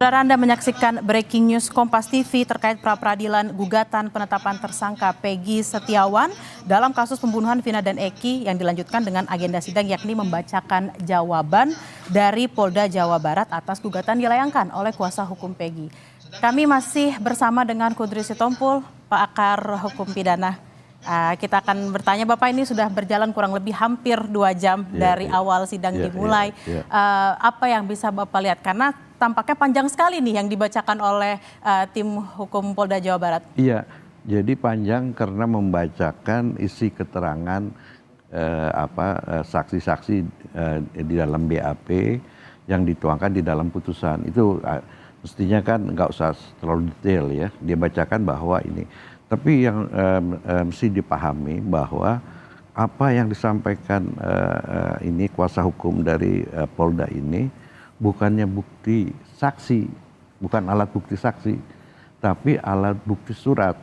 Saudara, Anda menyaksikan Breaking News Kompas TV terkait pra-peradilan gugatan penetapan tersangka Peggy Setiawan dalam kasus pembunuhan Vina dan Eki yang dilanjutkan dengan agenda sidang yakni membacakan jawaban dari Polda Jawa Barat atas gugatan dilayangkan oleh kuasa hukum Peggy. Kami masih bersama dengan Kudri Sitompul, Pak Akar Hukum Pidana. Kita akan bertanya, Bapak, ini sudah berjalan kurang lebih hampir 2 jam dari awal sidang dimulai. Apa yang bisa Bapak lihat? Karena tampaknya panjang sekali nih yang dibacakan oleh tim hukum Polda Jawa Barat. Iya, jadi panjang karena membacakan isi keterangan saksi-saksi di dalam BAP yang dituangkan di dalam putusan. Itu mestinya kan nggak usah terlalu detail ya, dia bacakan bahwa ini. Tapi yang mesti dipahami bahwa apa yang disampaikan ini kuasa hukum dari Polda ini bukannya bukti saksi, bukan alat bukti saksi, tapi alat bukti surat.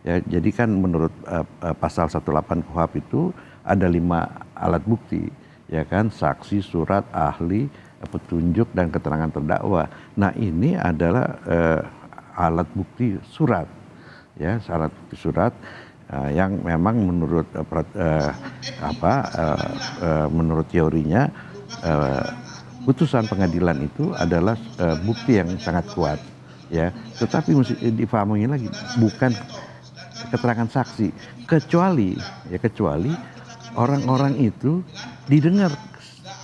Ya, jadi kan menurut pasal 18 KUHP itu ada 5 alat bukti, ya kan, saksi, surat, ahli, petunjuk, dan keterangan terdakwa. Nah, ini adalah alat bukti surat. Ya, syarat bukti surat yang memang menurut menurut teorinya putusan pengadilan itu adalah bukti yang sangat kuat, ya. Tetapi mesti difahami lagi, bukan keterangan saksi, kecuali orang-orang itu didengar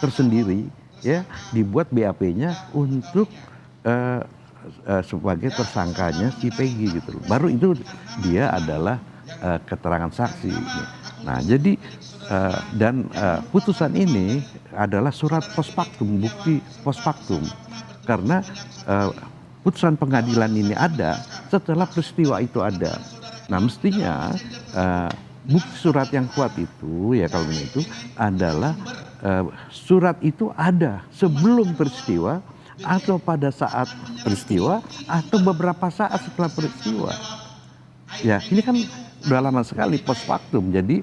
tersendiri, ya, dibuat BAP-nya untuk sebagai tersangkanya si Peggy gitu. Baru itu dia adalah keterangan saksi. Nah, jadi putusan ini adalah surat post factum, bukti post factum, karena putusan pengadilan ini ada setelah peristiwa itu ada. Nah, mestinya bukti surat yang kuat itu, ya kalau itu adalah surat itu ada sebelum peristiwa, atau pada saat peristiwa, atau beberapa saat setelah peristiwa. Ya, ini kan udah lama sekali post factum, jadi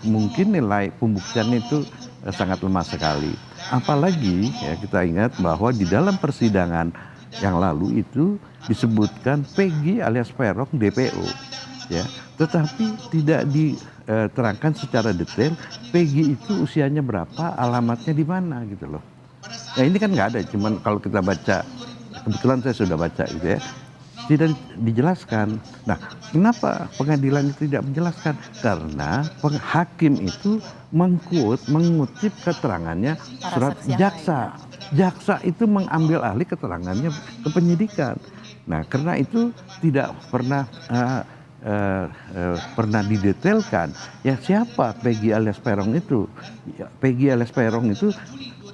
mungkin nilai pembuktian itu sangat lemah sekali. Apalagi ya, kita ingat bahwa di dalam persidangan yang lalu itu disebutkan Peggy alias Peron DPO, ya, tetapi tidak diterangkan secara detail Peggy itu usianya berapa, alamatnya di mana gitu loh. Nah, ini kan nggak ada, cuman kalau kita baca, kebetulan saya sudah baca gitu ya, tidak dijelaskan. Nah, kenapa pengadilan itu tidak menjelaskan? Karena hakim itu mengutip keterangannya surat jaksa. Jaksa itu mengambil alih keterangannya ke penyidikan. Nah, karena itu tidak pernah didetailkan ya siapa Peggy alias Peron itu. Ya, Peggy alias Peron itu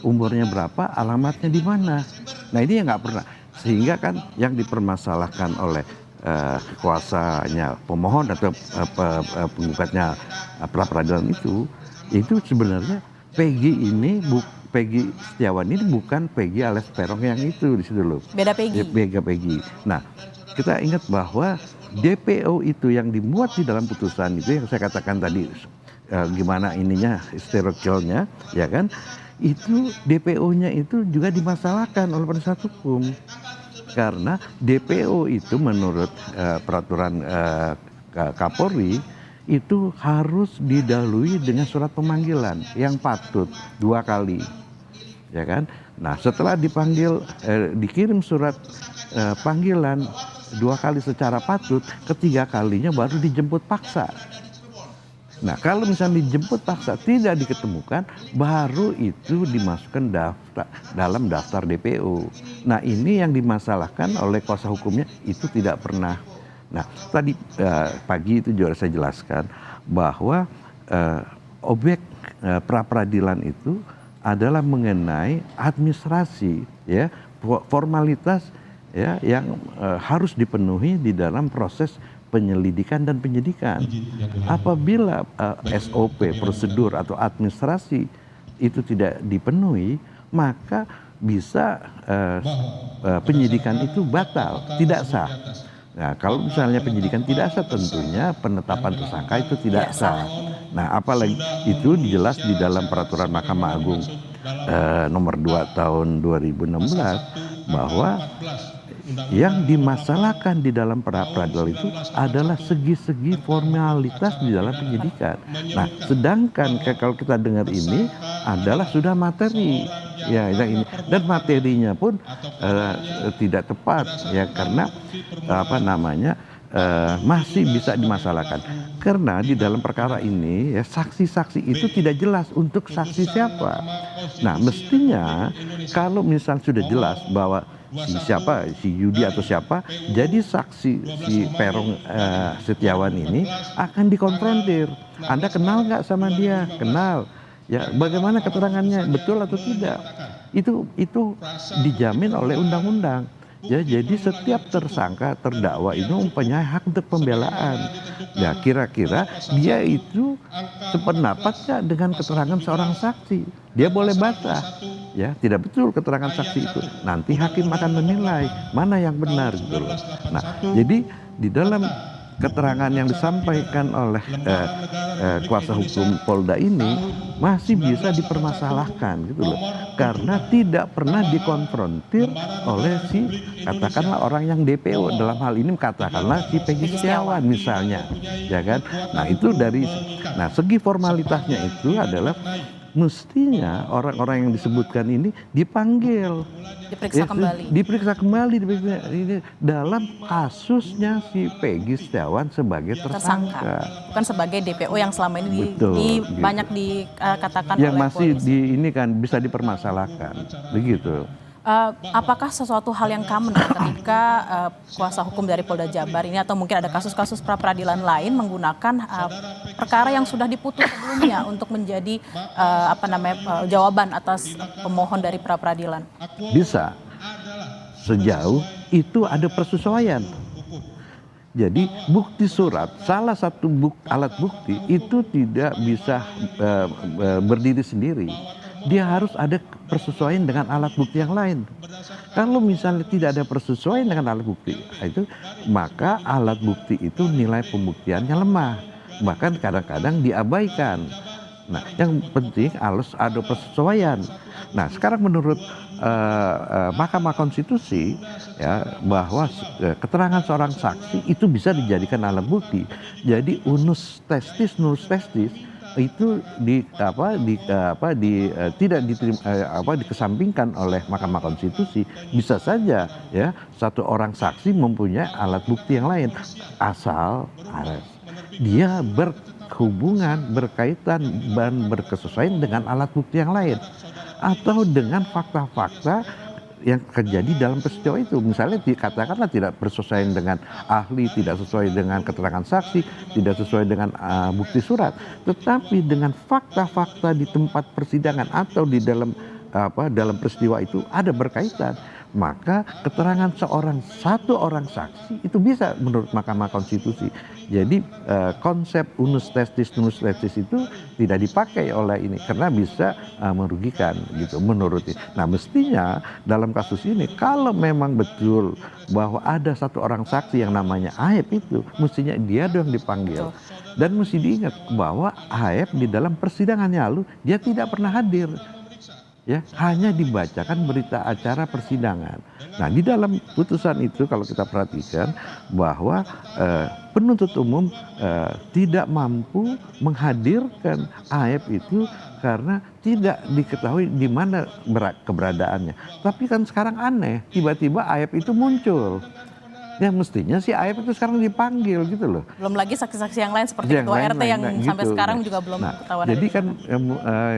umurnya berapa, alamatnya di mana. Nah, ini yang nggak pernah, sehingga kan yang dipermasalahkan oleh kuasanya pemohon atau penggugatnya pra-peradilan itu sebenarnya Peggy Setiawan ini bukan Peggy alias Peron yang itu di situ loh. Beda Peggy. Beda Peggy. Nah, kita ingat bahwa DPO itu yang dimuat di dalam putusan itu yang saya katakan tadi, gimana ininya historicalnya, ya kan? Itu DPO-nya itu juga dimasalahkan oleh penasihat hukum, karena DPO itu menurut peraturan Kapolri itu harus didahului dengan surat pemanggilan yang patut 2 kali, ya kan? Nah, setelah dikirim surat panggilan 2 kali secara patut, ketiga kalinya baru dijemput paksa. Nah, kalau misalnya dijemput paksa tidak diketemukan, baru itu dimasukkan dalam daftar DPO. Nah, ini yang dimasalahkan oleh kuasa hukumnya itu tidak pernah. Nah, tadi pagi itu juga saya jelaskan bahwa objek pra-peradilan itu adalah mengenai administrasi, ya, formalitas, ya, yang harus dipenuhi di dalam proses penyelidikan dan penyidikan. Apabila SOP, prosedur atau administrasi itu tidak dipenuhi, maka bisa penyidikan itu batal, tidak sah. Nah, kalau misalnya penyidikan tidak sah, tentunya penetapan tersangka itu tidak sah. Nah, apalagi itu dijelas di dalam peraturan Mahkamah Agung nomor 2 tahun 2016 bahwa yang dimasalahkan di dalam pra peradilan itu adalah segi-segi formalitas di dalam penyidikan. Nah, sedangkan kalau kita dengar ini adalah sudah materi, ya yang ini, dan materinya pun tidak tepat, ya karena apa namanya masih bisa dimasalahkan karena di dalam perkara ini ya saksi-saksi itu tidak jelas untuk saksi siapa. Nah, mestinya kalau misal sudah jelas bahwa si Yudi atau siapa jadi saksi si Peron Setiawan ini akan dikonfrontir. Anda kenal nggak sama dia? Kenal. Ya, bagaimana keterangannya, betul atau tidak? Itu dijamin oleh undang-undang. Ya, jadi setiap tersangka terdakwa itu mempunyai hak untuk pembelaan. Ya, kira-kira dia itu sependapat nggak dengan keterangan seorang saksi? Dia boleh bantah. Ya, tidak betul keterangan saksi itu. Nanti hakim akan menilai mana yang benar gitu loh. Nah, jadi di dalam keterangan yang disampaikan oleh kuasa hukum Polda ini masih bisa dipermasalahkan gitu loh, karena tidak pernah dikonfrontir oleh si katakanlah orang yang DPO, dalam hal ini katakanlah si Peggy Setiawan misalnya, ya kan. Nah, itu dari segi formalitasnya itu adalah mestinya orang-orang yang disebutkan ini dipanggil, diperiksa kembali ini dalam kasusnya si Peggy Setiawan sebagai tersangka, bukan sebagai DPO yang selama ini betul, gitu. Banyak dikatakan yang oleh masih polisi. ini kan bisa dipermasalahkan begitu. Apakah sesuatu hal yang common ketika kuasa hukum dari Polda Jabar ini atau mungkin ada kasus-kasus pra peradilan lain menggunakan perkara yang sudah diputus sebelumnya untuk menjadi jawaban atas pemohon dari pra peradilan? Bisa, sejauh itu ada persesuaian. Jadi bukti surat, salah satu alat bukti itu tidak bisa berdiri sendiri. Dia harus ada persesuaian dengan alat bukti yang lain. Kalau misalnya tidak ada persesuaian dengan alat bukti itu, maka alat bukti itu nilai pembuktiannya lemah, bahkan kadang-kadang diabaikan. Nah, yang penting harus ada persesuaian. Nah, sekarang menurut Mahkamah Konstitusi ya, bahwa keterangan seorang saksi itu bisa dijadikan alat bukti. Jadi unus testis itu tidak dikesampingkan oleh Mahkamah Konstitusi. Bisa saja ya satu orang saksi mempunyai alat bukti yang lain asal dia berhubungan, berkaitan dan berkesesuaian dengan alat bukti yang lain atau dengan fakta-fakta yang terjadi dalam peristiwa itu. Misalnya dikatakanlah tidak bersesuaian dengan ahli, tidak sesuai dengan keterangan saksi, tidak sesuai dengan bukti surat, tetapi dengan fakta-fakta di tempat persidangan atau di dalam peristiwa itu ada berkaitan, maka keterangan satu orang saksi itu bisa menurut Mahkamah Konstitusi. Jadi konsep unus testis itu tidak dipakai oleh ini karena bisa merugikan gitu menurutnya. Nah, mestinya dalam kasus ini kalau memang betul bahwa ada satu orang saksi yang namanya Aep itu, mestinya dia dong dipanggil. Dan mesti diingat bahwa Aep di dalam persidangannya lalu dia tidak pernah hadir. Ya, hanya dibacakan berita acara persidangan. Nah, di dalam putusan itu kalau kita perhatikan bahwa penuntut umum tidak mampu menghadirkan Aep itu karena tidak diketahui di mana keberadaannya. Tapi kan sekarang aneh, tiba-tiba Aep itu muncul. Ya, mestinya si Aep itu sekarang dipanggil gitu loh. Belum lagi saksi-saksi yang lain seperti ketua RT yang sampai sekarang juga belum ketahuan. Jadi kan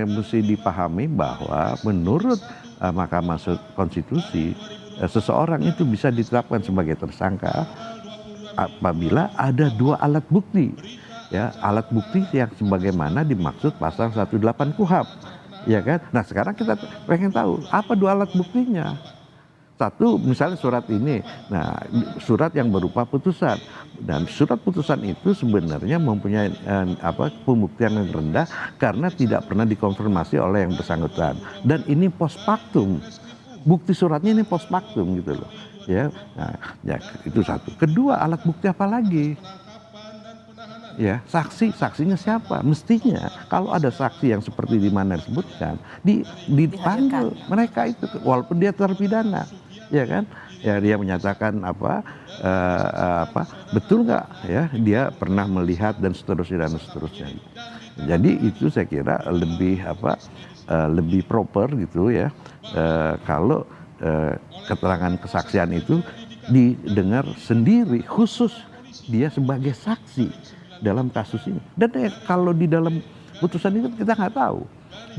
mesti dipahami bahwa menurut Mahkamah Konstitusi seseorang itu bisa ditetapkan sebagai tersangka apabila ada dua alat bukti. Ya, alat bukti yang sebagaimana dimaksud pasal 18 KUHP. Ya kan? Nah, sekarang kita pengen tahu apa dua alat buktinya. Satu, misalnya surat ini, nah surat yang berupa putusan, dan surat putusan itu sebenarnya mempunyai pembuktian yang rendah karena tidak pernah dikonfirmasi oleh yang bersangkutan, dan ini post factum, bukti suratnya ini post factum gitu loh, ya, nah, ya itu satu. Kedua, alat bukti apa lagi? Ya, saksinya siapa? Mestinya kalau ada saksi yang seperti di mana disebutkan dipanggil mereka itu walaupun dia terpidana. ya kan? Ya dia menyatakan betul nggak ya dia pernah melihat dan seterusnya dan seterusnya. Jadi itu saya kira lebih proper gitu ya kalau keterangan kesaksian itu didengar sendiri khusus dia sebagai saksi dalam kasus ini. Dan kalau di dalam putusan itu kita nggak tahu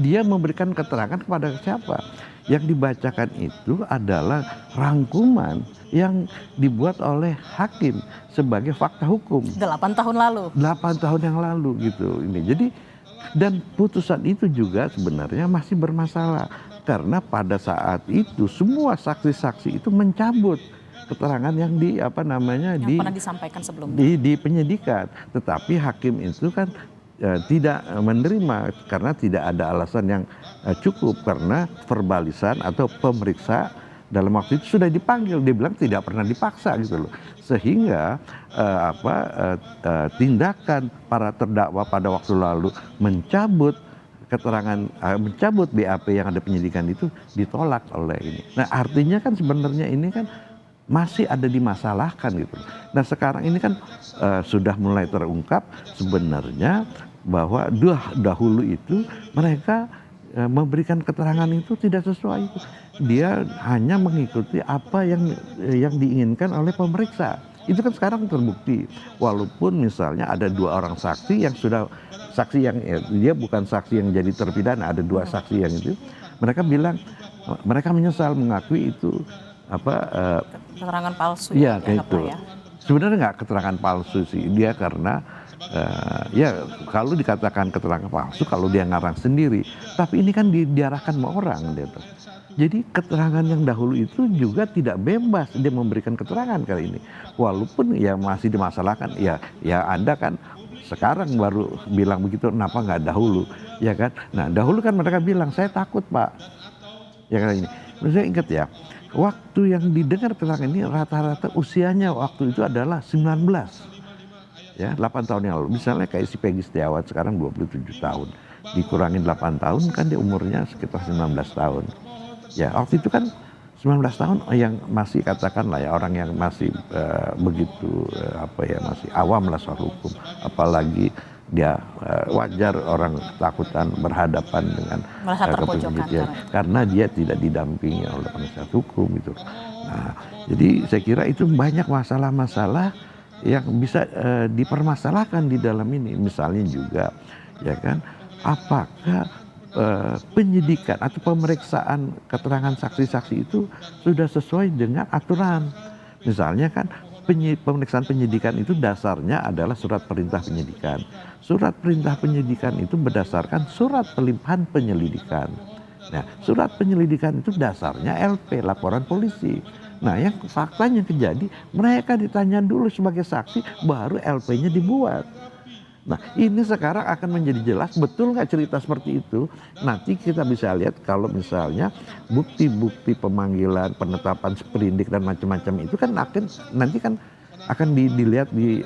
dia memberikan keterangan kepada siapa. Yang dibacakan itu adalah rangkuman yang dibuat oleh hakim sebagai fakta hukum. 8 tahun lalu. 8 tahun yang lalu gitu ini. Jadi dan putusan itu juga sebenarnya masih bermasalah karena pada saat itu semua saksi-saksi itu mencabut keterangan yang pernah disampaikan sebelumnya di penyidikan, tetapi hakim itu kan tidak menerima karena tidak ada alasan yang cukup karena verbalisan atau pemeriksa dalam waktu itu sudah dipanggil, dia bilang tidak pernah dipaksa gitu loh, sehingga tindakan para terdakwa pada waktu lalu mencabut keterangan, mencabut BAP yang ada penyidikan itu ditolak oleh ini. Nah artinya kan sebenarnya ini kan masih ada dimasalahkan gitu. Nah sekarang ini kan sudah mulai terungkap sebenarnya bahwa dahulu itu mereka memberikan keterangan itu tidak sesuai itu. Dia hanya mengikuti apa yang diinginkan oleh pemeriksa. Itu kan sekarang terbukti. Walaupun misalnya ada 2 orang saksi yang sudah saksi yang dia bukan saksi yang jadi terpidana, ada 2 saksi yang itu. Mereka bilang mereka menyesal mengakui itu keterangan palsu ya kayak itu. Sebenarnya nggak keterangan palsu sih dia karena ya kalau dikatakan keterangan palsu kalau dia ngarang sendiri, tapi ini kan diarahkan sama orang gitu. Jadi keterangan yang dahulu itu juga tidak bebas dia memberikan keterangan kali ini, walaupun ya masih dimasalahkan. Ya Anda kan sekarang baru bilang begitu, kenapa nggak dahulu, ya kan? Nah dahulu kan mereka bilang saya takut Pak, ya kan ini. Saya ingat ya, waktu yang didengar keterangan ini rata-rata usianya waktu itu adalah 19. Ya, 8 tahun yang lalu. Misalnya kayak si Peggy Setiawan sekarang 27 tahun. Dikurangin 8 tahun kan dia umurnya sekitar 19 tahun. Ya, waktu itu kan 19 tahun yang masih katakanlah ya orang yang masih begitu masih awam lah soal hukum. Apalagi dia wajar orang ketakutan berhadapan dengan kepolisian karena dia tidak didampingi oleh penasihat hukum gitu. Nah, jadi saya kira itu banyak masalah-masalah yang bisa dipermasalahkan di dalam ini. Misalnya juga ya kan apakah penyidikan atau pemeriksaan keterangan saksi-saksi itu sudah sesuai dengan aturan. Misalnya kan pemeriksaan penyidikan itu dasarnya adalah surat perintah penyidikan. Surat perintah penyidikan itu berdasarkan surat pelimpahan penyelidikan. Nah, surat penyelidikan itu dasarnya LP, laporan polisi. Nah, yang faktanya terjadi, mereka ditanya dulu sebagai saksi, baru LP-nya dibuat. Nah, ini sekarang akan menjadi jelas betul nggak cerita seperti itu. Nanti kita bisa lihat kalau misalnya bukti-bukti pemanggilan, penetapan sprindik dan macam-macam itu kan nanti akan dilihat di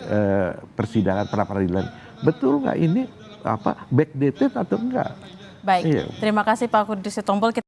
persidangan pra peradilan. Betul nggak ini backdated atau enggak? Baik, terima kasih Pak Kudri Sitompul.